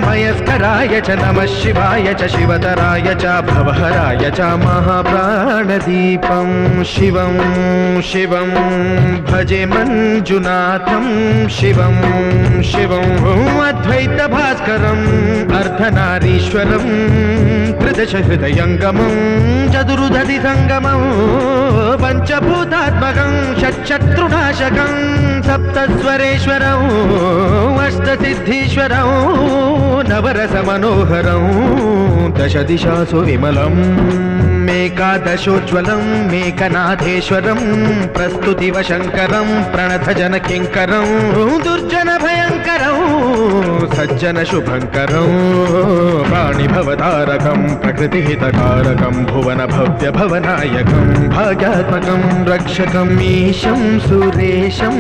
मयस्कराय च नमः शिवाय च शिवतराय च भवहराय च महाप्राणदीपं शिवं शिवं भजे मञ्जुनाथं शिवं शिवं अद्वैतभास्करम् अर्धनारीश्वरं त्रिदशहृदयङ्गमं चतुर्दधिसङ्गमं पञ्चभूतात्मकं षट्शत्रुनाशकं सप्तस्वरेश्वरं अष्टसिद्धीश्वरं नवरसमनोहरं दशदिशासु विमलम् मेकादशोज्ज्वलं मेकनाथेश्वरं प्रस्तुतिवशङ्करं प्रणतजनकिङ्करं दुर्जनभयङ्करं सज्जनशुभङ्करं प्राणिभवतारकं प्रकृतिहितकारकं भुवनभव्यभवनायकं भाग्यात्मकं रक्षकम् ईशं सुरेशं